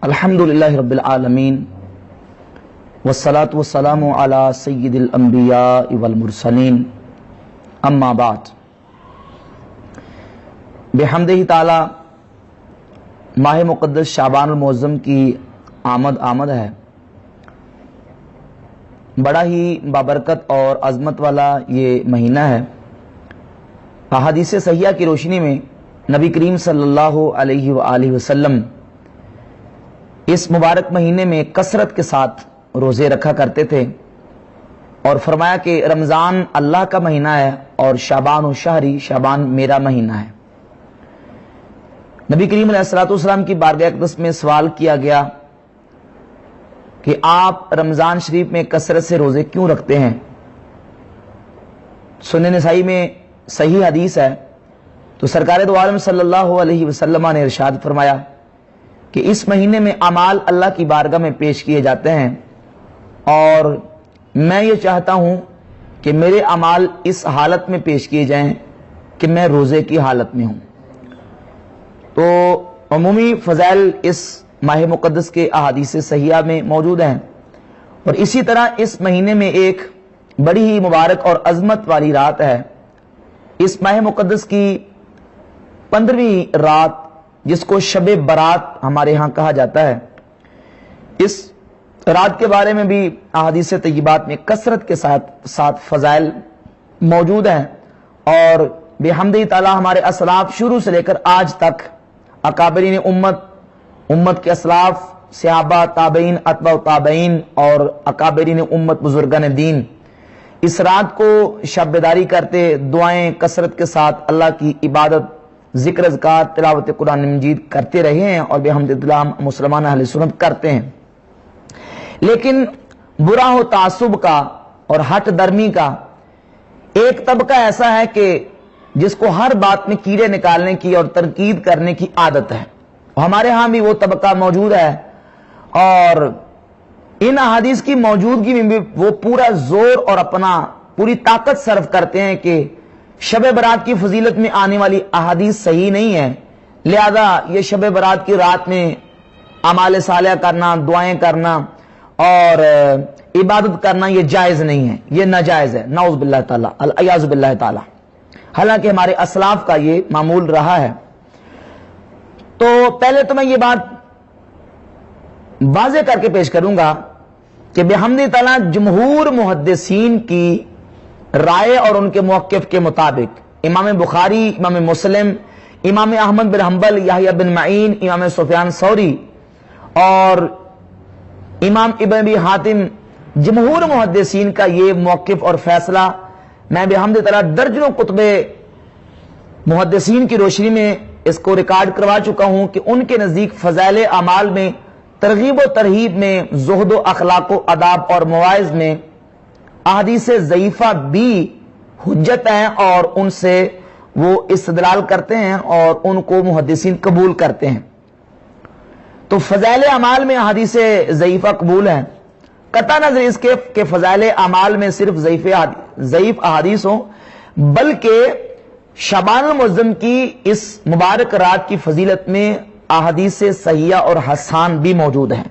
الحمدللہ رب العالمین والصلاة والسلام علی سید الانبیاء والمرسلین اما بعد بحمدہ تعالی ماہ مقدس شعبان المعظم کی آمد ہے۔ بڑا ہی بابرکت اور عظمت والا یہ مہینہ ہے۔ احادیث صحیحہ کی روشنی میں نبی کریم صلی اللہ علیہ وآلہ وسلم اس مبارک مہینے میں کثرت کے ساتھ روزے رکھا کرتے تھے اور فرمایا کہ رمضان اللہ کا مہینہ ہے اور شعبان و شہری، شعبان میرا مہینہ ہے۔ نبی کریم علیہ الصلوۃ والسلام کی بارگاہ اقدس میں سوال کیا گیا کہ آپ رمضان شریف میں کثرت سے روزے کیوں رکھتے ہیں؟ سنن نسائی میں صحیح حدیث ہے، تو سرکار دو عالم صلی اللہ علیہ وسلم نے ارشاد فرمایا کہ اس مہینے میں اعمال اللہ کی بارگاہ میں پیش کیے جاتے ہیں اور میں یہ چاہتا ہوں کہ میرے اعمال اس حالت میں پیش کیے جائیں کہ میں روزے کی حالت میں ہوں۔ تو عمومی فضائل اس ماہ مقدس کے احادیث صحیحہ میں موجود ہیں، اور اسی طرح اس مہینے میں ایک بڑی ہی مبارک اور عظمت والی رات ہے۔ اس ماہ مقدس کی 15ویں رات، جس کو شب برات ہمارے ہاں کہا جاتا ہے، اس رات کے بارے میں بھی احادیث طیبات میں کثرت کے ساتھ فضائل موجود ہیں، اور بحمدہ تعالی ہمارے اسلاف شروع سے لے کر آج تک اکابرین امت کے اسلاف، صحابہ، تابعین، اتباع تابعین اور اکابرین امت بزرگان دین اس رات کو شب بیداری کرتے، دعائیں کثرت کے ساتھ اللہ کی عبادت، ذکر اذکار، تلاوت قرآن مجید کرتے رہے ہیں، اور بحمدللہ مسلمان اہل سنت کرتے ہیں۔ لیکن برا ہو تعصب کا اور ہٹ درمی کا، ایک طبقہ ایسا ہے کہ جس کو ہر بات میں کیڑے نکالنے کی اور تنقید کرنے کی عادت ہے۔ ہمارے ہاں بھی وہ طبقہ موجود ہے، اور ان احادیث کی موجودگی میں بھی وہ پورا زور اور اپنا پوری طاقت صرف کرتے ہیں کہ شب برات کی فضیلت میں آنے والی احادیث صحیح نہیں ہے، لہذا یہ شب برات کی رات میں اعمال صالحہ کرنا، دعائیں کرنا اور عبادت کرنا یہ جائز نہیں ہے، یہ ناجائز ہے، نعوذ باللہ تعالی، العیاذ باللہ تعالی، حالانکہ ہمارے اسلاف کا یہ معمول رہا ہے۔ تو پہلے تو میں یہ بات واضح کر کے پیش کروں گا کہ بحمدہ تعالی جمہور محدثین کی رائے اور ان کے موقف کے مطابق امام بخاری، امام مسلم، امام احمد بن حنبل، یحییٰ بن معین، امام سفیان ثوری اور امام ابن ابی حاتم، جمہور محدثین کا یہ موقف اور فیصلہ میں بحمدہ تعالی درجنوں کتب محدثین کی روشنی میں اس کو ریکارڈ کروا چکا ہوں کہ ان کے نزدیک فضائل اعمال میں، ترغیب و ترہیب میں، زہد و اخلاق و آداب اور مواعظ میں احادیث ضعیفہ بھی حجت ہیں، اور ان سے وہ استدلال کرتے ہیں اور ان کو محدثین قبول کرتے ہیں۔ تو فضائل اعمال میں احادیث ضعیفہ قبول ہیں، قطع نظر اس کے کہ فضائل اعمال میں صرف ضعیف احادیث ہوں، بلکہ شعبان المعظم کی اس مبارک رات کی فضیلت میں احادیث صحیحہ اور حسان بھی موجود ہیں۔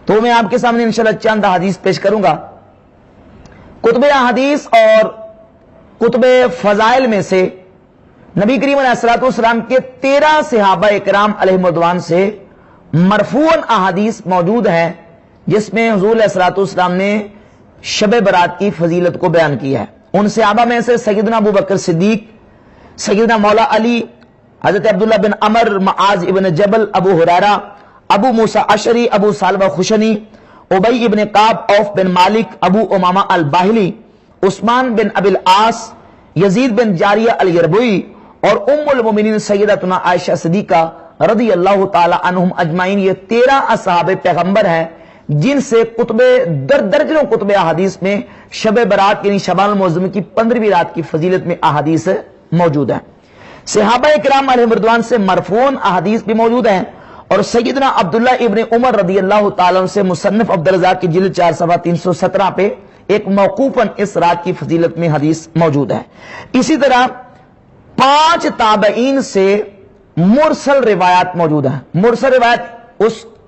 تو میں آپ کے سامنے انشاءاللہ چند احادیث پیش کروں گا۔ کتب احادیث اور کتب فضائل میں سے نبی کریم علیہ الصلوۃ والسلام کے 13 صحابہ اکرام علیہم رضوان سے مرفوعاً احادیث موجود ہیں، جس میں حضور علیہ الصلوۃ والسلام نے شب برات کی فضیلت کو بیان کیا ہے۔ ان صحابہ میں سے سیدنا ابو بکر صدیق، سیدنا مولا علی، حضرت عبداللہ بن عمر، معاذ ابن جبل، ابو ہریرہ، ابو موسیٰ اشعری، ابو ثعلبہ خشنی، ابی ابن کعب، عوف بن مالک، ابو امامہ الباہلی، عثمان بن ابی العاص، یزید بن جاریہ الیربوی اور ام المومنین سیدتنا عائشہ صدیقہ رضی اللہ تعالی عنہم اجمعین، یہ 13 اصحاب پیغمبر ہیں جن سے درجنوں کتب احادیث میں شب برات یعنی شعبان المعظم کی 15ویں رات کی فضیلت میں احادیث موجود ہیں۔ صحابہ کرام علیہم رضوان سے مرفوعاً احادیث بھی موجود ہیں، اور سیدنا عبداللہ ابن عمر رضی اللہ تعالیٰ عنہ سے مصنف عبدالرزاق کی جلد 4 صفحہ 317 پہ ایک موقوفاً اس رات کی فضیلت میں حدیث موجود ہے۔ اسی طرح 5 تابعین سے مرسل روایات موجود ہیں۔ مرسل روایت اس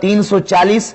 340,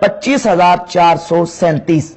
25437।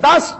10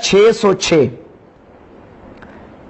606।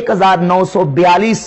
1942,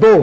2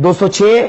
206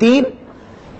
3,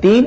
3,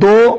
2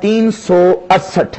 368,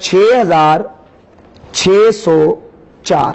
6604।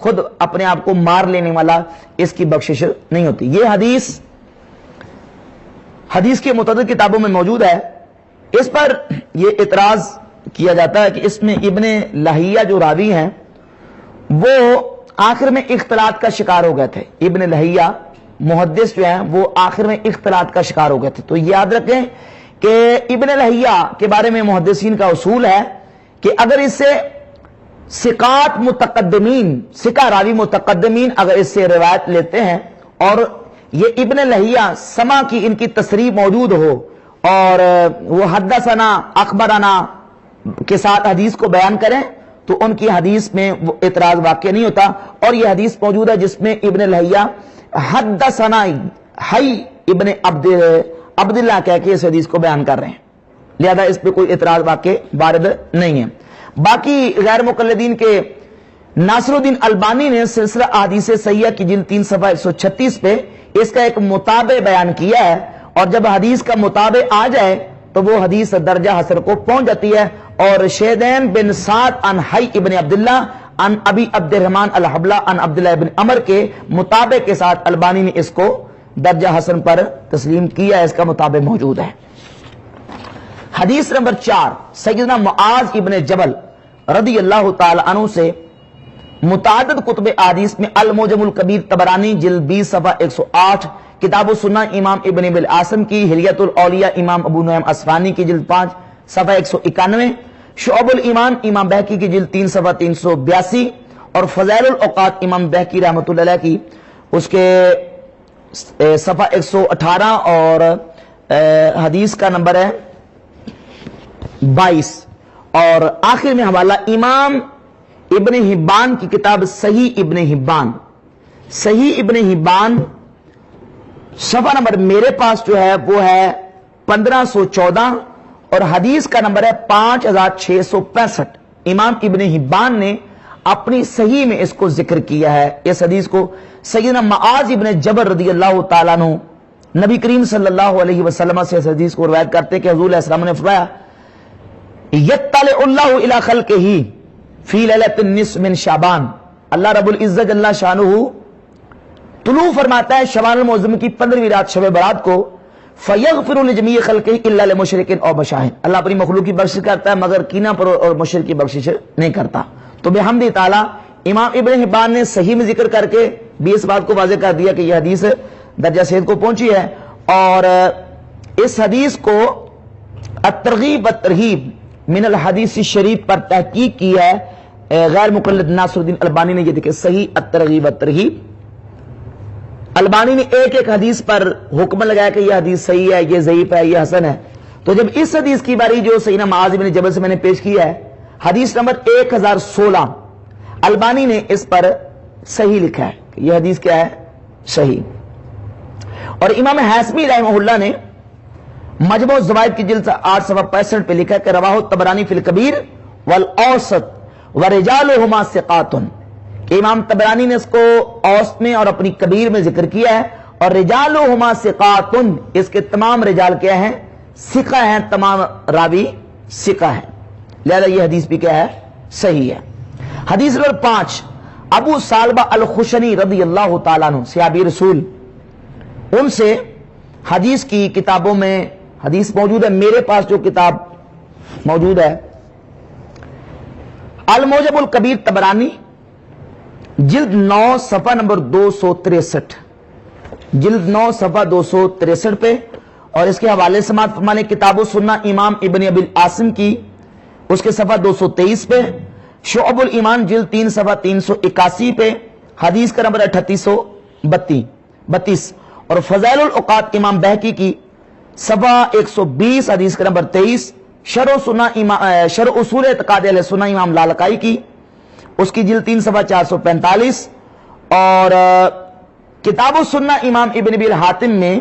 خود اپنے آپ کو مار لینے والا اس کی بخشش نہیں ہوتی. یہ حدیث کے متعدد کتابوں میں موجود ہے. اس پر یہ اعتراض کیا جاتا ہے کہ اس میں ابن لہیہ جو راوی ہیں وہ آخر میں اختلاط کا شکار ہو گئے تھے. ابن لہیہ محدث جو ہیں وہ آخر میں اختلاط کا شکار ہو گئے تھے. تو یاد رکھیں کہ ابن لہیہ کے بارے میں محدثین کا اصول ہے کہ اگر اس سے ثقات متقدمین، ثقہ راوی متقدمین اگر اس سے روایت لیتے ہیں اور یہ ابن لہیہ سما کی ان کی تصریح موجود ہو اور وہ حدثنا اخبرنا کے ساتھ حدیث کو بیان کریں تو ان کی حدیث میں وہ اعتراض واقع نہیں ہوتا. اور یہ حدیث موجود ہے جس میں ابن لہیہ حدثنا حی ابن عبداللہ کہہ کے اس حدیث کو بیان کر رہے ہیں، لہذا اس پہ کوئی اعتراض واقع وارد نہیں ہے. باقی غیر مقلدین کے ناصر الدین البانی نے سلسلہ احادیث صحیحہ کی جلد 3 صفحہ 136 پہ اس کا ایک مطابع بیان کیا ہے، اور جب حدیث کا مطابع آ جائے تو وہ حدیث درجہ حسن کو پہنچ جاتی ہے. اور شیدین بن سعد عن حی ابن عبداللہ عن ابی عبد الرحمن الحبلہ عن عبداللہ ابن عمر کے مطابع کے ساتھ البانی نے اس کو درجہ حسن پر تسلیم کیا ہے. اس کا مطابع موجود ہے. حدیث نمبر 4 سیدنا معاذ ابن جبل رضی اللہ تعالی عنہ سے متعدد کتب احادیث میں المعجم الکبیر طبرانی جلد 20 صفحہ 108، کتاب السنہ امام ابن ابی العاصم کی، حلیۃ الاولیاء امام ابو نعیم اصفہانی کی جلد 5 صفحہ 191، شعب الایمان امام بہقی کی جلد 3 صفحہ 382، اور فضائل الاوقات امام بہقی رحمۃ اللہ علیہ کی اس کے صفحہ 118 اور حدیث کا نمبر ہے 22، اور آخر میں حوالہ امام ابن حبان کی کتاب صحیح ابن حبان. صحیح ابن حبان صفحہ نمبر میرے پاس جو ہے وہ ہے 1514 اور حدیث کا نمبر ہے 5665. امام ابن حبان نے اپنی صحیح میں اس کو ذکر کیا ہے. اس حدیث کو سیدنا معاذ ابن جبل رضی اللہ تعالیٰ عنہ نبی کریم صلی اللہ علیہ وسلم سے اس حدیث کو روایت کرتے کہ حضور علیہ السلام نے فرمایا یطلع اللہ الی خلقہ فی لیلۃ النصف من شعبان، اللہ رب العزت جل شانہ طلوع فرماتا ہے شعبان المعظم کی 15ویں رات شب برات کو، فیغفر لجمیع خلقہ الا لمشرک او مشاہد، اللہ اپنی مخلوق کی بخشش کرتا ہے مگر کینہ پر اور مشرک کی بخشش نہیں کرتا. تو بحمد تعالی امام ابن حبان نے صحیح میں ذکر کر کے بھی اس بات کو واضح کر دیا کہ یہ حدیث درجہ صحت کو پہنچی ہے. اور اس حدیث کو الترغیب والترہیب من الحدیث شریف پر تحقیق کی ہے غیر مقلد ناصر الدین البانی نے. یہ دیکھیں صحیح الترغیب والترہیب، البانی نے ایک ایک حدیث پر حکم لگایا کہ یہ حدیث صحیح ہے، یہ ضعیف ہے، یہ حسن ہے. تو جب اس حدیث کی باری جو سیدنا معاذ بن جبل سے میں نے پیش کیا ہے حدیث نمبر 1016، البانی نے اس پر صحیح لکھا ہے کہ یہ حدیث کیا ہے؟ صحیح. اور امام حاسمی رحمہ اللہ نے مجموع الزوائد کی جلد 8 صفحہ 65 پہ لکھا ہے کہ رواہ الطبرانی فی الکبیر والاوسط ورجالہما ثقات، کہ امام طبرانی نے اس کو اوسط میں اور اپنی کبیر میں ذکر کیا ہے، اور رجالہما ثقات، اس کے تمام رجال کیا ہیں؟ ثقہ ہیں، تمام راوی ثقہ ہیں، لہذا یہ حدیث بھی کیا ہے؟ صحیح ہے. حدیث نمبر 5 ابو سالبہ الخشنی رضی اللہ تعالیٰ عنہ صحابی رسول، ان سے حدیث کی کتابوں میں حدیث موجود ہے. میرے پاس جو کتاب موجود ہے المعجم الکبیر طبرانی جلد 9 صفحہ نمبر 263، جلد 9 صفحہ 263 پہ، اور اس کے حوالے سماعت فرمانے کتاب السنہ امام ابن ابی العاصم کی اس کے صفحہ 223 پہ، شعب الایمان جلد 3 صفحہ 381 پہ، حدیث کا نمبر 3832، اور فضائل الاوقات امام بہقی کی صفحہ 120 حدیث کا نمبر 23، شرح اصول اعتقاد اہل سنہ امام لالکائی کی اس کی جلد 3 صفحہ 445، اور کتاب السنہ امام ابن ابی الحاتم میں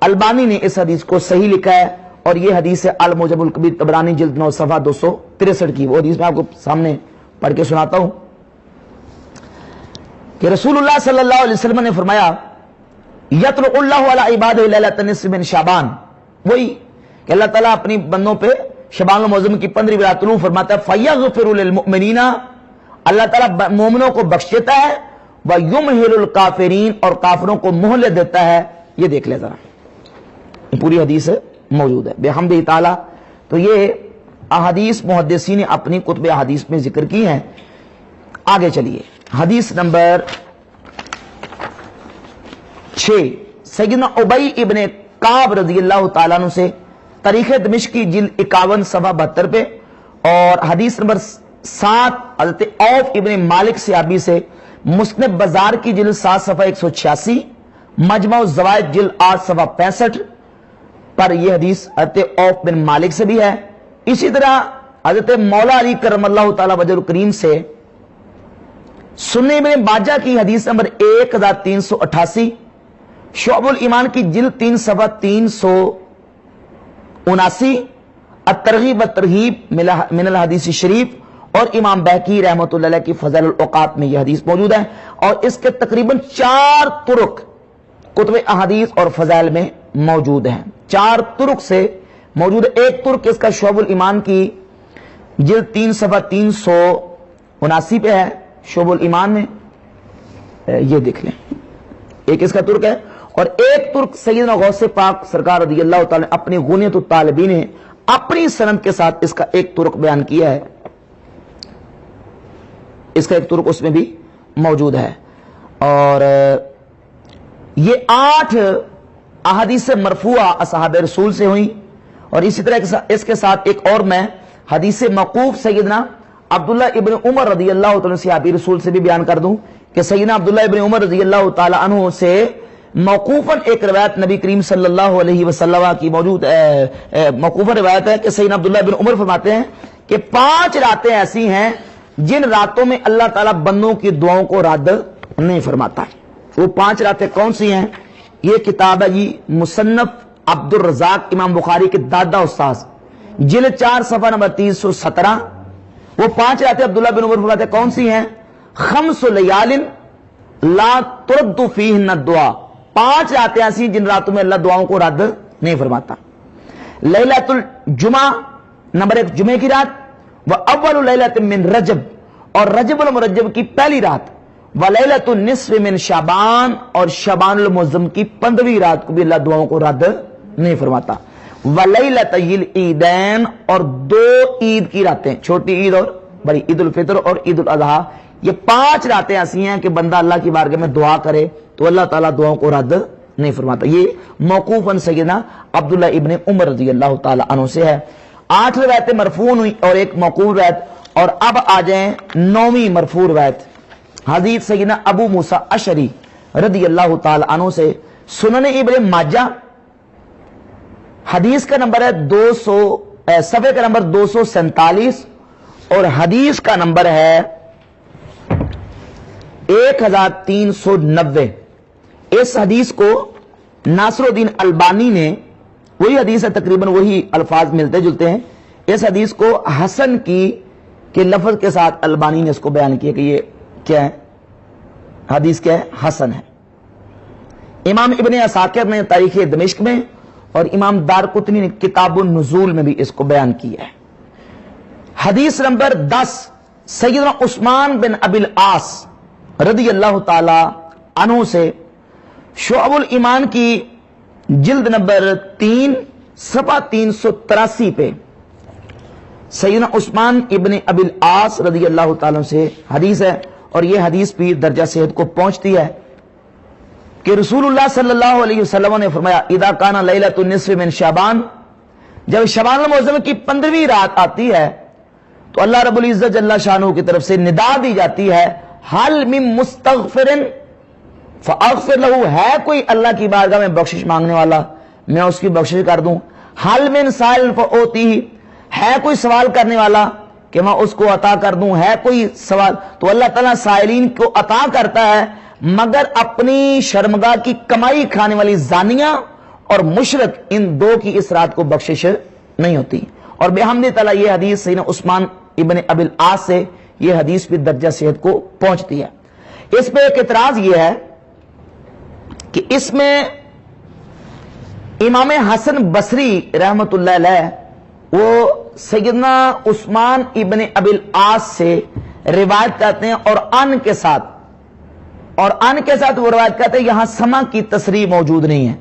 البانی نے اس حدیث کو صحیح لکھا ہے، اور یہ حدیث ہے المعجم الکبیر طبرانی جلد 9 صفحہ 263 کی. وہ حدیث میں آپ کو سامنے پڑھ کے سناتا ہوں کہ رسول اللہ صلی اللہ علیہ وسلم نے فرمایا یطلع اللہ علی عبادہ لیلۃ النصف من شعبان، وہی کہ اللہ تعالیٰ اپنی بندوں پہ شعبان المعظم کی 15ویں رات طلوع فرماتا ہے، فیغفر للمؤمنین، اللہ تعالیٰ مومنوں کو بخش دیتا ہے، وَيُمْهِلُ الْكَافِرِينَ اور کافروں کو مہلت دیتا ہے۔ یہ دیکھ لے ذرا، یہ پوری حدیث موجود ہے بحمدہ تعالیٰ۔ تو یہ احادیث محدثین نے اپنی کتب احادیث میں ذکر کی ہیں۔ آگے چلیے، حدیث نمبر 6، سیدنا ابی ابن کعب رضی اللہ تعالیٰ عنہ سے، تاریخ دمشقی جلد 51 صفحہ 72 پہ، اور حدیث نمبر 7 حضرت عوف ابن مالک صحابی سے، مسند بازار کی جلد 7 صفحہ 186، مجمع الزوائد جلد 8 صفحہ 65 پر یہ حدیث حضرت عوف بن مالک سے بھی ہے۔ اسی طرح حضرت مولا علی کرم اللہ تعالی وجہ الکریم سے سنن ابن ماجہ کی حدیث نمبر 1388، شعب الایمان کی جلد 3 صفحہ 379، الترغیب والترہیب من الحدیث شریف، اور امام بہقی رحمۃ اللہ علیہ کی فضائل الاوقات میں یہ حدیث موجود ہے، اور اس کے تقریباً 4 طرق کتب احادیث اور فضائل میں موجود ہیں، 4 طرق سے موجود ہے۔ ایک طرق اس کا شعب الایمان کی جلد 3 صفحہ 379 پہ ہے، شعب الایمان میں یہ دیکھ لیں، ایک اس کا ترک ہے، اور ایک ترک سیدنا غوث پاک سرکار رضی اللہ تعالی اپنی غنیت الطالبین نے اپنی سند کے ساتھ اس کا ایک ترک بیان کیا ہے، اس کا ایک ترک اس میں بھی موجود ہے۔ اور یہ 8 احادیث مرفوعہ اصحاب رسول سے ہوئی، اور اسی طرح اس کے ساتھ ایک اور میں حدیث موقوف سیدنا عبداللہ ابن عمر رضی اللہ تعالیٰ صحابی رسول سے بھی بیان کر دوں کہ سیدنا عبداللہ ابن عمر رضی اللہ تعالی عنہ سے موقوفاً ایک روایت نبی کریم صلی اللہ علیہ وسلم کی موجود موقوفاً روایت ہے کہ سیدنا عبداللہ ابن عمر فرماتے ہیں کہ 5 راتیں ایسی ہیں جن راتوں میں اللہ تعالیٰ بندوں کی دعاؤں کو رد نہیں فرماتا ہے۔ وہ 5 راتیں کون سی ہیں؟ یہ کتاب ہے جی مصنف عبد الرزاق امام بخاری کے دادا استاذ، جلد 4 صفحہ نمبر 317۔ وہ 5 راتیں عبداللہ بن عمر فرماتے ہیں کون سی ہیں؟ 5 لیال لا ترد فیہن الدعاء، 5 راتیں ایسی جن راتوں میں اللہ دعاؤں کو رد نہیں فرماتا۔ لیلۃ الجمعہ، نمبر 1 جمعے کی رات، وَأَوَّلُ لَيْلَةٍ مِّن رجب، اور رجب المرجب کی پہلی رات، وَلَيْلَةُ النِّصْفِ مِن شعبان، اور شعبان المعظم کی 15ویں رات کو بھی اللہ دعاؤں کو رد نہیں فرماتا۔ وَلَيْلَتَيِ الْعِیدَین، اور 2 عید کی راتیں، چھوٹی عید اور بڑی، عید الفطر اور عید الاضحیٰ، یہ 5 راتیں ایسی ہیں کہ بندہ اللہ کی بارگاہ میں دعا کرے تو اللہ تعالیٰ دعاؤں کو رد نہیں فرماتا۔ یہ موقوفاً سیدنا عبداللہ ابن عمر رضی اللہ تعالی عنہ سے ہے۔ 8 روایتیں مرفوع ہوئی اور ایک موقوف روایت، اور اب آ جائیں 9ویں مرفوع روایت، حدیث سیدنا ابو موسیٰ اشعری رضی اللہ تعالی عنہ سے، سنن ابن ماجہ، حدیث کا نمبر ہے 200، صفحے کا نمبر 247، اور حدیث کا نمبر ہے 1390۔ اس حدیث کو ناصر الدین البانی نے، وہی حدیث ہے تقریباً وہی الفاظ ملتے جلتے ہیں، اس حدیث کو حسن کی کے لفظ کے ساتھ البانی نے اس کو بیان کیا کہ یہ کیا ہے، حدیث کیا ہے، حسن ہے۔ امام ابن عساکر نے تاریخ دمشق میں، اور امام دارقطنی نے کتاب النزول میں بھی اس کو بیان کیا ہے۔ حدیث نمبر 10، سیدنا عثمان بن ابی العاص رضی اللہ تعالی عنہ سے، شعب الایمان کی جلد نمبر 3 صفحہ 383 پہ، سیدنا عثمان ابن ابی العاص رضی اللہ تعالیٰ سے حدیث ہے، اور یہ حدیث بھی درجہ صحت کو پہنچتی ہے کہ رسول اللہ صلی اللہ علیہ وسلم نے فرمایا، اذا کان لیلۃ النصف من شعبان، جب شعبان المعظم کی 15ویں رات آتی ہے تو اللہ رب العزت جل شانہ کی طرف سے ندا دی جاتی ہے، حل من مستغفر فاغفر لہ، ہے کوئی اللہ کی بارگاہ میں بخشش مانگنے والا میں اس کی بخشش کر دوں، حل من سائل فاعطیہ، ہے کوئی سوال کرنے والا کہ میں اس کو عطا کر دوں، ہے کوئی سوال، تو اللہ تعالیٰ سائلین کو عطا کرتا ہے، مگر اپنی شرمگاہ کی کمائی کھانے والی زانیہ اور مشرک، ان 2 کی اس رات کو بخشش نہیں ہوتی۔ اور بحمد تعالیٰ یہ حدیث سیدنا عثمان ابن ابی العاص سے یہ حدیث بھی درجہ صحت کو پہنچتی ہے۔ اس پہ ایک اعتراض یہ ہے کہ اس میں امام حسن بصری رحمت اللہ علیہ وہ سیدنا عثمان ابن ابی العاص سے روایت کرتے ہیں اور ان کے ساتھ وہ روایت کرتے ہیں یہاں سما کی تصریح موجود نہیں ہے.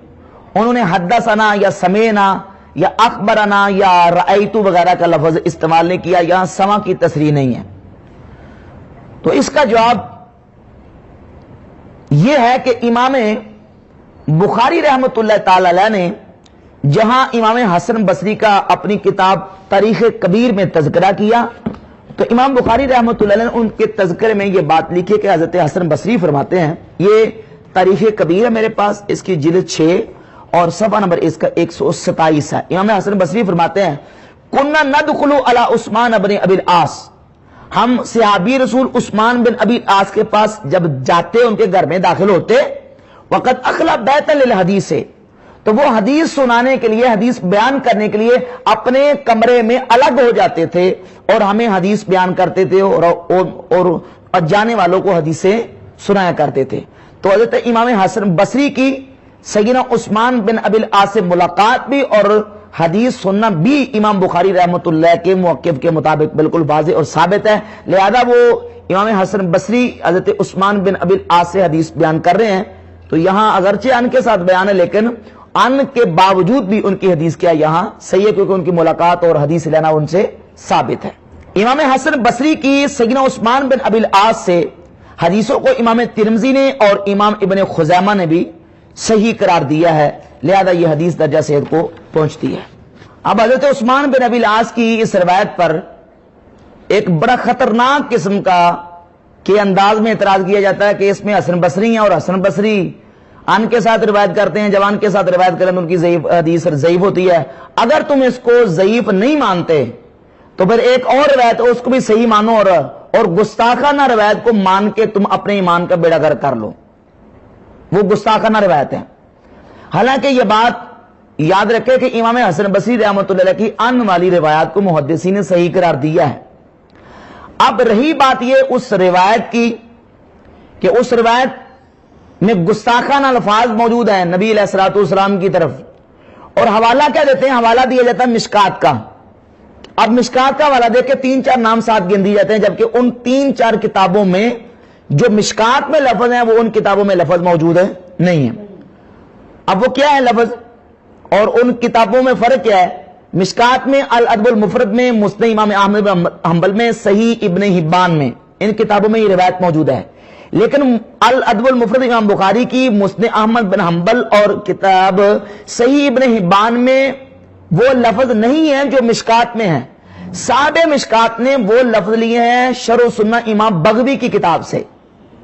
انہوں نے حدثنا یا سمینا یا اخبرنا یا رأیتو وغیرہ کا لفظ استعمال نہیں کیا, یہاں سما کی تصریح نہیں ہے. تو اس کا جواب یہ ہے کہ امام بخاری رحمۃ اللہ تعالی علیہ نے جہاں امام حسن بصری کا اپنی کتاب تاریخ کبیر میں تذکرہ کیا, تو امام بخاری رحمۃ اللہ علیہ نے ان کے تذکرے میں یہ بات لکھی کہ حضرت حسن بصری فرماتے ہیں, یہ تاریخ کبیر ہے میرے پاس, اس کی جلد 6 اور صفحہ نمبر اس کا 127 ہے. امام حسن بصری فرماتے ہیں کننا ندخل علی عثمان بن ابی العاص, ہم صحابی رسول عثمان بن ابی العاص کے پاس جب جاتے ان کے گھر میں داخل ہوتے, وقت اخلا بیت للحدیث, تو وہ حدیث سنانے کے لیے, حدیث بیان کرنے کے لیے اپنے کمرے میں الگ ہو جاتے تھے اور ہمیں حدیث بیان کرتے تھے اور جانے والوں کو حدیثیں سنایا کرتے تھے. تو حضرت امام حسن بصری کی سیدنا عثمان بن ابی العاص سے ملاقات بھی اور حدیث سننا بھی امام بخاری رحمۃ اللہ کے موقف کے مطابق بالکل واضح اور ثابت ہے. لہذا وہ امام حسن بصری حضرت عثمان بن ابی العاص سے حدیث بیان کر رہے ہیں, تو یہاں اگرچہ ان کے ساتھ بیان ہے لیکن ان کے باوجود بھی ان کی حدیث کیا یہاں صحیح ہے, کیونکہ ان کی ملاقات اور حدیث لینا ان سے ثابت ہے. امام حسن بصری کی سیدنا عثمان بن ابی العاص سے حدیثوں کو امام ترمذی نے اور امام ابن خزیمہ نے بھی صحیح قرار دیا ہے, لہذا یہ حدیث درجہ صحت کو پہنچتی ہے. اب حضرت عثمان بن ابی العاص کی اس روایت پر ایک بڑا خطرناک قسم کا کے انداز میں اعتراض کیا جاتا ہے کہ اس میں حسن بصری ہیں اور حسن بصری ان کے ساتھ روایت کرتے ہیں, جب ان کے ساتھ روایت کریں تو ان کی حدیث ضعیف ہوتی ہے. اگر تم اس کو ضعیف نہیں مانتے تو پھر ایک اور روایت اس کو بھی صحیح مانو اور گستاخانہ روایت کو مان کے تم اپنے ایمان کا بیڑا گرک کر لو, وہ گستاخانہ روایت ہے. حالانکہ یہ بات یاد رکھے کہ امام حسن بصری رحمۃ اللہ علیہ کی ان والی روایات کو محدثین نے صحیح قرار دیا ہے. اب رہی بات یہ اس روایت کی کہ اس روایت میں گستاخانہ الفاظ موجود ہیں نبی علیہ الصلوۃ والسلام کی طرف, اور حوالہ کیا دیتے ہیں, حوالہ دیا جاتا ہے مشکات کا. اب مشکات کا حوالہ دے کے 3-4 نام ساتھ گن دیے جاتے ہیں, جبکہ ان 3-4 کتابوں میں جو مشکات میں لفظ ہیں وہ ان کتابوں میں لفظ موجود ہے نہیں ہے. اب وہ کیا ہے لفظ اور ان کتابوں میں فرق کیا ہے؟ مشکات میں الادب المفرد میں, مسند امام احمد بن حنبل میں, صحیح ابن حبان میں, ان کتابوں میں یہ روایت موجود ہے. لیکن الادب المفرد امام بخاری کی, مسند احمد بن حنبل اور کتاب صحیح ابن حبان میں وہ لفظ نہیں ہے جو مشکات میں ہے. صاحب مشکات نے وہ لفظ لیے ہیں شرح سنہ امام بغوی کی کتاب سے.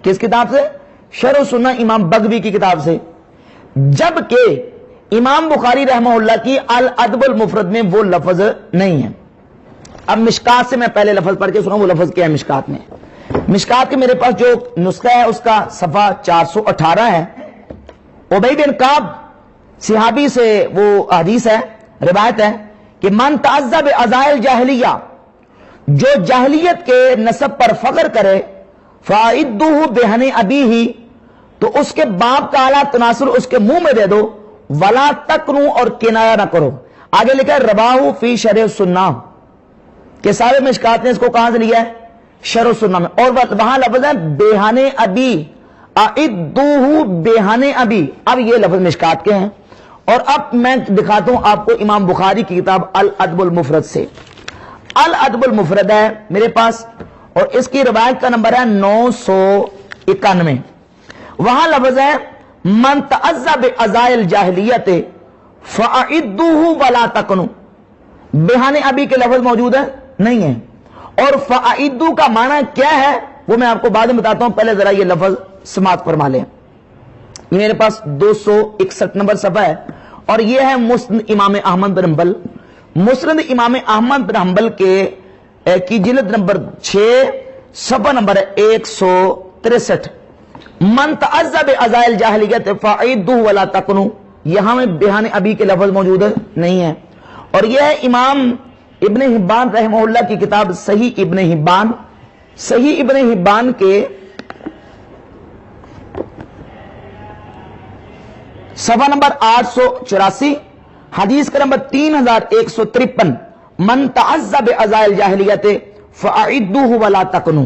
کس کتاب سے؟ شرح سنہ امام بغوی کی کتاب سے. جبکہ امام بخاری رحمہ اللہ کی الادب المفرد میں وہ لفظ نہیں ہے. اب مشکات سے میں پہلے لفظ پڑھ کے سنا, وہ لفظ کیا ہے مشکات میں. مشکات کے میرے پاس جو نسخہ ہے اس کا صفحہ 418 ہے. ابی بن کعب صحابی سے وہ حدیث ہے, روایت ہے کہ من تعزا بعزائل جاہلیہ, جو جاہلیت کے نسب پر فخر کرے, فاعدوہ بہن ابیہ, تو اس کے باپ کا اعلیٰ تناسل اس کے منہ میں دے دو, ولا تکنو, اور کنایہ نہ کرو. آگے لکھا ہے رواہ فی شرح سنہ, کہ سارے مشکات نے اس کو کہاں سے لیا ہے؟ شرح سنہ میں. اور وہاں لفظ ہے بہن ابی, اعدوہ بہن ابی. اب یہ لفظ مشکات کے ہیں. اور اب میں دکھاتا ہوں آپ کو امام بخاری کی کتاب الادب المفرد سے. الادب المفرد ہے میرے پاس اور اس کی روایت کا نمبر ہے 991. وہاں لفظ ہے من تعزا بعزائل الجاہلیت فاعدوہ ولا تکنو. بہن ابی کے لفظ موجود ہے نہیں ہے. اور فاعدو کا معنی کیا ہے وہ میں آپ کو بعد میں بتاتا ہوں, پہلے ذرا یہ لفظ سماعت فرما لیں. میرے پاس 261 نمبر صفحہ ہے اور یہ ہے مسند امام احمد بن حنبل. مسند امام احمد بن حنبل کے کی جلد نمبر 6 صفحہ نمبر 163. من تعزا بعزائل الجاہلیت فاعدوہ ولا تکنو, یہاں میں بہن ابی کے لفظ موجود نہیں ہے. اور یہ ہے امام ابن حبان رحمہ اللہ کی کتاب صحیح ابن حبان. صحیح ابن حبان کے صفحہ نمبر 884, حدیث کا نمبر 3153. من تعزا بعزائل الجاہلیت فاعدوہ ولا تکنو.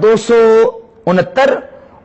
269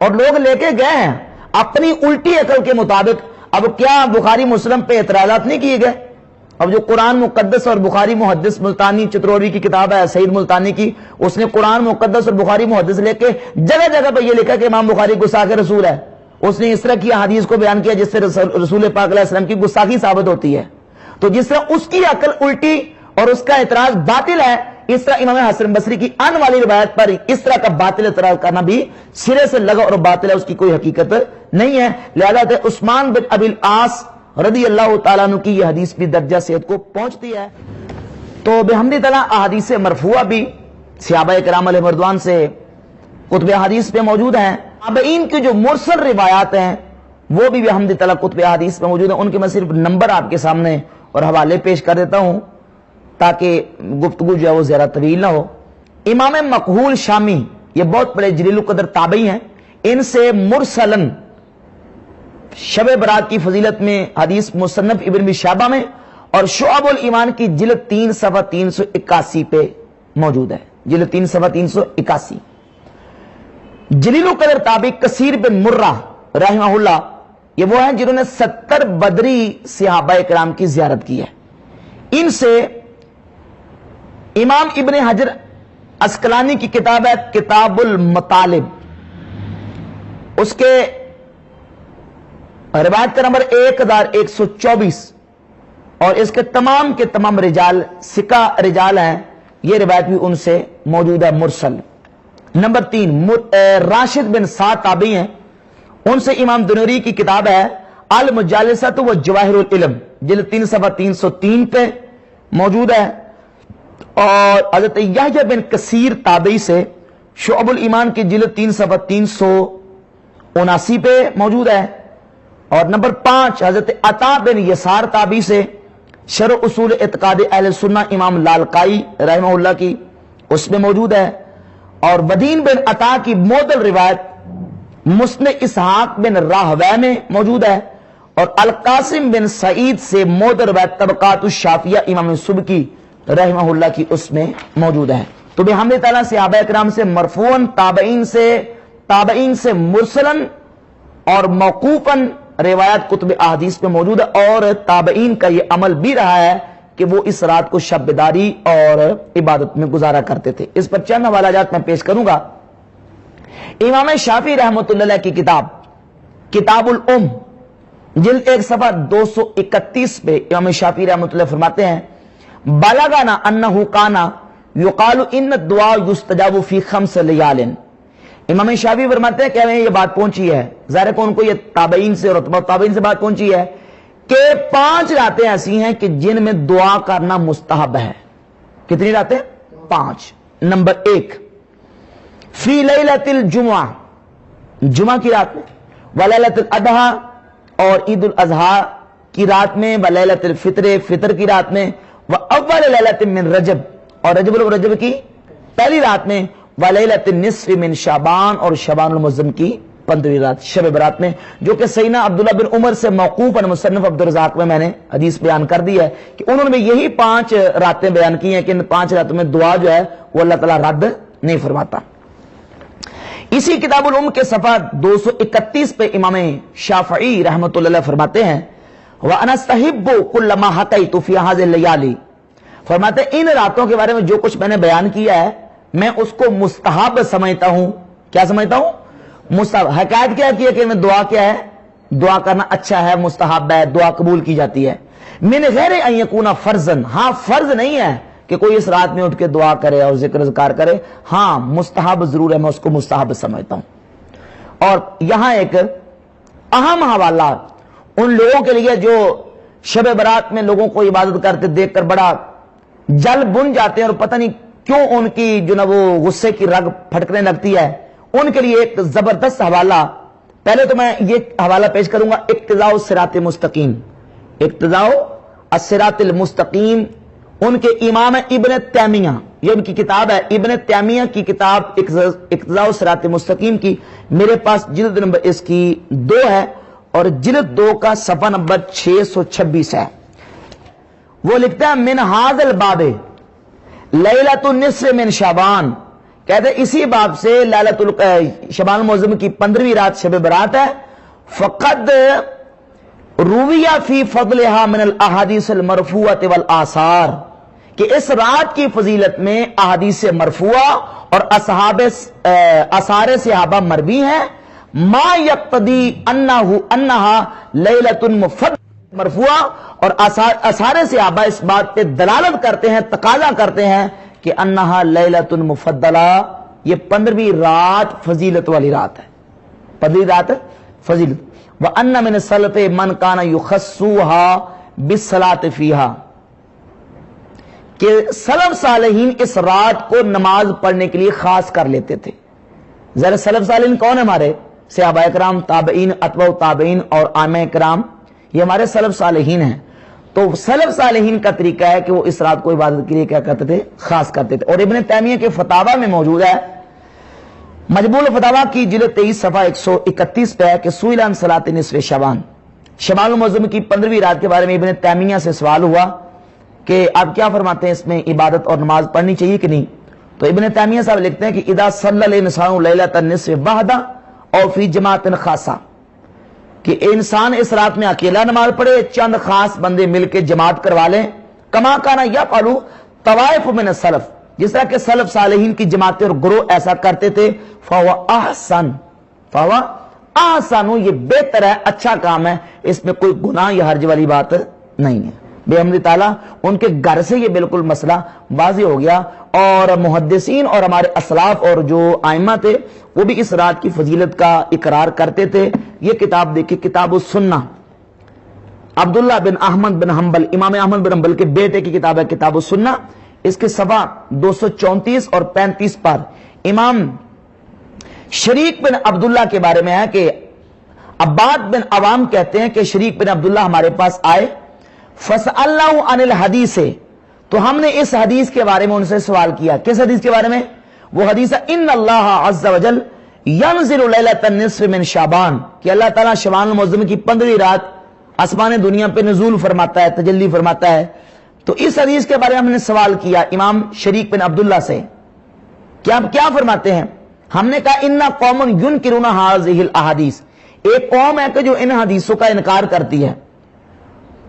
اور لوگ لے کے گئے ہیں اپنی الٹی عقل کے مطابق. اب کیا بخاری مسلم پہ اعتراضات نہیں کیے گئے؟ اب جو قرآن مقدس اور بخاری محدث ملتانی چتروری کی کتاب ہے سعید ملتانی کی، اس نے قرآن مقدس اور بخاری محدث لے کے جگہ جگہ پہ یہ لکھا کہ امام بخاری گستاخ رسول ہے. اس نے اس طرح کی حدیث کو بیان کیا جس سے رسول پاک علیہ السلام کی گستاخی ثابت ہوتی ہے. تو جس طرح اس کی عقل الٹی اور اس کا اعتراض باطل ہے، اس طرح امام حسن بصری کی آنے والی روایت پر اس طرح کا باطل اعتراض کرنا بھی سرے سے لگا اور باطل ہے، اس کی کوئی حقیقت نہیں ہے. لہذا عثمان بن ابی العاص رضی اللہ تعالیٰ عنہ کی یہ حدیث بھی درجہ صحت کو پہنچتی ہے. تو بحمد تعالیٰ احادیث مرفوعہ بھی صحابہ کرام علیہ رضوان سے کتب حدیث پہ موجود ہیں. تابعین کی جو مرسل روایات ہیں وہ بھی بحمد تعالیٰ کتب حدیث پہ موجود ہیں. ان کے میں صرف نمبر آپ کے سامنے اور حوالے پیش کر دیتا ہوں تاکہ گفتگو جو ہے وہ زیادہ طویل نہ ہو. امام مقہول شامی یہ بہت بڑے جلیل القدر تابعی ہیں. ان سے مرسلن شب برات کی فضیلت میں حدیث مصنف ابن ابی شیبہ میں اور شعب الایمان کی جلد 3 صفحہ 381 پہ موجود ہے. جلد 3 صفحہ 381. جلیل القدر تابعی کثیر بن مرہ رحمہ اللہ یہ وہ ہیں جنہوں نے 70 بدری صحابہ کرام کی زیارت کی ہے. ان سے امام ابن حجر اسقلانی کی کتاب ہے کتاب المطالب، اس کے روایت کا نمبر 1124 اور اس کے تمام رجال ثقہ رجال ہیں. یہ روایت بھی ان سے موجود ہے مرسل. نمبر 3 راشد بن سعد تابعی ہیں. ان سے امام دنوری کی کتاب ہے المجالسۃ و جواہر العلم جلد 3 صفحہ 303 پہ موجود ہے. اور حضرت یحییٰ بن کثیر تابعی سے شعب الایمان کی جلد 3 صفحہ 379 پہ موجود ہے. اور نمبر 5 حضرت عطا بن یسار تابعی سے شرح اصول اعتقاد اہل سنہ امام لالکائی رحمہ اللہ کی اس میں موجود ہے. اور بدین بن عطا کی معدل روایت مسند اسحاق بن راہوے میں موجود ہے. اور القاسم بن سعید سے معدل روایت طبقات الشافعیہ امام سبکی رحمہ اللہ کی اس میں موجود ہے. تو بحمد تعالیٰ صحابہ کرام سے مرفوعاً، تابعین سے مرسلاً اور موقوفاً روایات کتب احادیث پہ موجود ہے. اور تابعین کا یہ عمل بھی رہا ہے کہ وہ اس رات کو شب بیداری اور عبادت میں گزارا کرتے تھے. اس پر چند حوالہ جات میں پیش کروں گا. امام شافعی رحمۃ اللہ علیہ کی کتاب کتاب الام جلد 1 صفحہ 231 پہ امام شافعی رحمۃ اللہ فرماتے ہیں بلغنا انہ کانا یقال ان الدعاء یستجاب فی 5 لیال. امام شافعی فرماتے ہیں کہ ہمیں یہ بات پہنچی ہے، ظاہر کون کو یہ تابعین سے اور اتباع تابعین سے بات پہنچی ہے کہ 5 راتیں ایسی ہیں کہ جن میں دعا کرنا مستحب ہے. کتنی راتیں؟ 5. نمبر 1 فی لیلۃ الجمعہ جمعہ کی رات میں، ولیلۃ الاضحیٰ اور عید الاضحیٰ کی رات میں، ولیلۃ الفطر فطر کی رات میں، واول لیلۃ من رجب اور رجب الرجب کی پہلی رات میں، ولیلۃ النصف من شعبان اور شعبان المعظم کی 15ویں رات شب برات میں. جو کہ سیدنا عبداللہ بن عمر سے موقوف مصنف عبدالرزاق میں نے حدیث بیان کر دی ہے کہ انہوں نے یہی 5 راتیں بیان کی ہیں کہ ان 5 راتوں میں دعا جو ہے وہ اللہ تعالیٰ رد نہیں فرماتا. اسی کتاب الام کے صفحہ 231 پہ امام شافعی رحمۃ اللہ علیہ فرماتے ہیں وَأَنَا اسْتَحِبُّ كُلَّ مَا حَكَيْتُ فِي هَذِهِ اللَّيَالِ. فرماتے ہیں ان راتوں کے بارے میں جو کچھ میں نے بیان کیا ہے میں اس کو مستحب سمجھتا ہوں. کیا سمجھتا ہوں؟ مستحب. حکایت کیا کی ہے کہ میں دعا کیا ہے؟ دعا کرنا اچھا ہے، مستحب ہے، دعا قبول کی جاتی ہے. من غیر ان یکون فرضا، ہاں فرض نہیں ہے کہ کوئی اس رات میں اٹھ کے دعا کرے اور ذکر اذکار کرے، ہاں مستحب ضرور ہے، میں اس کو مستحب سمجھتا ہوں. اور یہاں ایک اہم حوالہ ان لوگوں کے لیے جو شب برات میں لوگوں کو عبادت کرتے دیکھ کر بڑا جل بن جاتے ہیں اور پتہ نہیں کیوں ان کی جو نا وہ غصے کی رگ پھٹکنے لگتی ہے، ان کے لیے ایک زبردست حوالہ. پہلے تو میں یہ حوالہ پیش کروں گا اقتضاء الصراط المستقیم. اقتضاء الصراط المستقیم ان کے امام ابن تیمیہ، یہ ان کی کتاب ہے ابن تیمیہ کی کتاب اقتضاء الصراط المستقیم کی. میرے پاس جلد نمبر اس کی 2 ہے اور جلد 2 کا صفحہ نمبر 626 ہے. وہ لکھتا ہے من ھذا الباب لیلۃ النصف من شعبان کہتے اسی باب سے شعبان المعظم کی 15ویں رات شب برات ہے. فقد رویہ فی فضلہا من الاحادیث المرفوعۃ والآثار، کہ اس رات کی فضیلت میں احادیث مرفوعہ اور آثار صحابہ مروی ہیں. ما یقتضی انہا لیلۃ مفضلہ مرفوعہ، اور آثار صحابہ اس بات پہ دلالت کرتے ہیں، تقاضا کرتے ہیں کہ انہا لیلۃ مفضلہ، یہ 15ویں رات فضیلت والی رات ہے، 15ویں رات فضیلت. وَأَنَّ مِنَ السَّلَفِ مَنْ كَانَ يُخَصُّهَا بِالصَّلَاةِ فِيهَا، کہ سلف صالحین اس رات کو نماز پڑھنے کے لیے خاص کر لیتے تھے. ذرا سلف صالحین کون ہے؟ ہمارے صحابہ کرام، تابعین، اتباع تابعین اور عامہ کرام، یہ ہمارے سلف صالحین ہیں. تو سلف صالحین کا طریقہ ہے کہ وہ اس رات کو عبادت کے لیے کیا کرتے تھے؟ خاص کرتے تھے. اور ابن تیمیہ کے فتاوی میں موجود ہے، مجموع الفتاوی کی جلد 23 صفحہ 131 پہ ہے کہ سئل عن صلاۃ نصف شعبان، شعبان المعظم کی 15ویں رات کے بارے میں ابن تیمیہ سے سوال ہوا کہ آپ کیا فرماتے ہیں، اس میں عبادت اور نماز پڑھنی چاہیے کہ نہیں؟ تو ابن تیمیہ صاحب لکھتے ہیں کہ اذا صلی الانسان لیلۃ النصف وحدہ اور فی جماعت خاصہ، کہ انسان اس رات میں اکیلا نماز پڑھے، چند خاص بندے مل کے جماعت کروا لیں. کما کانا یفعل طوائف من السلف، جس طرح کہ سلف صالحین کی جماعتیں اور گروہ ایسا کرتے تھے. فہو احسن، فہو احسن، یہ بہتر ہے، اچھا کام ہے، اس میں کوئی گناہ یا حرج والی بات نہیں ہے. بے حمد تعالیٰ ان کے گھر سے یہ بالکل مسئلہ واضح ہو گیا، اور محدثین اور ہمارے اسلاف اور جو ائمہ تھے وہ بھی اس رات کی فضیلت کا اقرار کرتے تھے. یہ کتاب دیکھیں، کتاب السنہ، عبداللہ بن احمد بن حنبل، امام احمد بن حنبل کے بیٹے کی کتاب ہے کتاب السنہ. اس کے صفحہ 234 اور 35 پر امام شریک بن عبداللہ کے بارے میں ہے کہ عباد بن عوام کہتے ہیں کہ شریک بن عبداللہ ہمارے پاس آئے، فسألناہ عن الحدیث، تو ہم نے اس حدیث کے بارے میں ان سے سوال کیا. کس حدیث کے بارے میں؟ وہ حدیث ہے ان اللہ عز وجل ینزل لیلۃ النصف من شعبان، کہ اللہ تعالیٰ شعبان المعظم کی 15ویں رات آسمان دنیا پہ نزول فرماتا ہے، تجلی فرماتا ہے. تو اس حدیث کے بارے میں ہم نے سوال کیا امام شریک بن عبداللہ سے، کیا فرماتے ہیں؟ ہم نے کہا ان قوم ینکرون ہذہ الاحادیث، ایک قوم ہے کہ جو ان حدیثوں کا انکار کرتی ہے.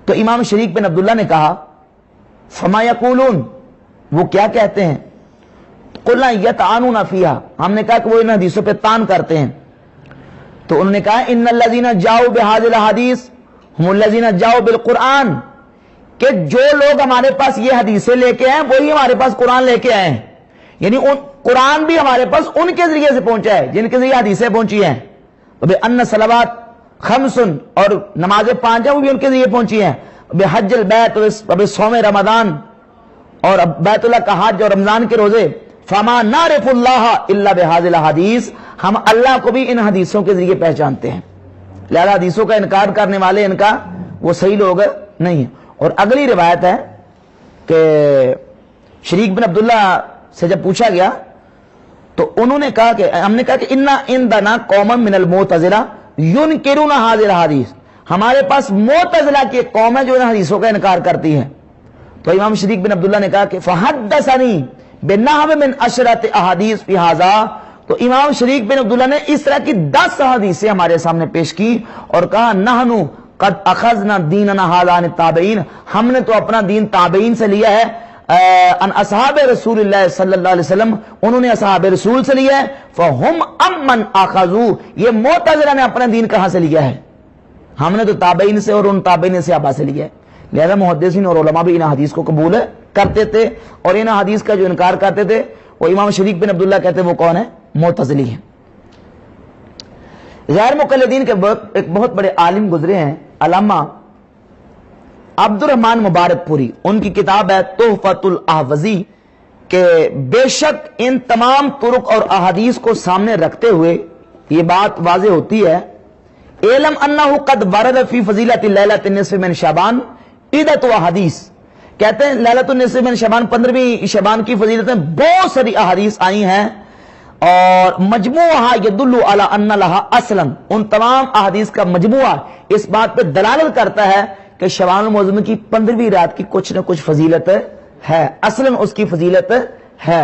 تو امام شریک بن عبداللہ نے کہا فما یقولون، وہ کیا کہتے ہیں؟ قلنا یطعنون فیہا، ہم نے کہا کہ وہ ان حدیثوں پہ تان کرتے ہیں. تو انہوں نے کہا ان الذین جاؤوا بہذہ الاحادیث ہم الذین جاؤوا بالقرآن، کہ جو لوگ ہمارے پاس یہ حدیثیں لے کے آئے وہی ہمارے پاس قرآن لے کے آئے ہیں، یعنی قرآن بھی ہمارے پاس ان کے ذریعے سے پہنچا ہے جن کے ذریعے حدیثیں پہنچی ہیں. ان صلوات خمس، اور نمازیں 5 ہیں وہ بھی ان کے ذریعے پہنچی ہیں. بحج البیت وبصوم رمضان، اور بیت اللہ کا حج اور رمضان کے روزے. فما نعرف اللہ الا بهذه الاحاديث، ہم اللہ کو بھی ان حدیثوں کے ذریعے پہچانتے ہیں. لہذا حدیثوں کا انکار کرنے والے ان کا وہ صحیح لوگ نہیں ہیں. اور اگلی روایت ہے کہ شریک بن عبداللہ سے جب پوچھا گیا تو انہوں نے کہا کہ ہم نے کہا کہ انا عندنا قوما من المعتزلہ ینکرون هذه الاحاديث، ہمارے پاس معتزلہ کی ایک قوم ہے جو ان حدیثوں کا انکار کرتی ہے. تو امام شریک بن عبداللہ نے کہا کہ فحدثنی بنحو من 10 احادیث فی ھذا، تو امام شریک بن عبداللہ نے اس طرح کی 10 حدیثیں ہمارے سامنے پیش کی اور کہا نحنو قد اخذنا دیننا ھذا عن التابعین، ہم نے تو اپنا دین تابعین سے لیا ہے. ان اصحاب رسول اللہ صلی اللہ علیہ وسلم، انہوں نے اصحاب رسول سے لیا ہے. فہم امن اخذوا، یہ معتزلہ نے اپنا دین کہاں سے لیا ہے؟ ہم نے تو تابعین سے اور ان تابعین سے صحابہ سے لیا ہے. لہذا محدثین اور علماء بھی ان حدیث کو قبول کرتے تھے، اور ان حدیث کا جو انکار کرتے تھے وہ امام شریک بن عبداللہ کہتے ہیں وہ کون ہے؟ معتزلی ہیں. غیر مقلدین کے ایک بہت بڑے عالم گزرے ہیں علامہ عبد الرحمن مبارک پوری، ان کی کتاب ہے تحفۃ الاحوذی، کہ بے شک ان تمام طرق اور احادیث کو سامنے رکھتے ہوئے یہ بات واضح ہوتی ہے اعلم انہ قد ورد فی فضیلۃ لیلۃ النصف من شعبان عدۃ احادیث، کہتے ہیں لیلۃ النصف من شعبان 15ویں شعبان کی فضیلت میں بہت ساری احادیث آئی ہیں، اور مجموعہ یدل علی ان لها اصلا، ان تمام احادیث کا مجموعہ اس بات پہ دلالت کرتا ہے کہ شعبان المعظم کی 15ویں رات کی کچھ نہ کچھ فضیلت ہے، اصلا اس کی فضیلت ہے.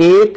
1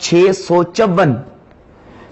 654।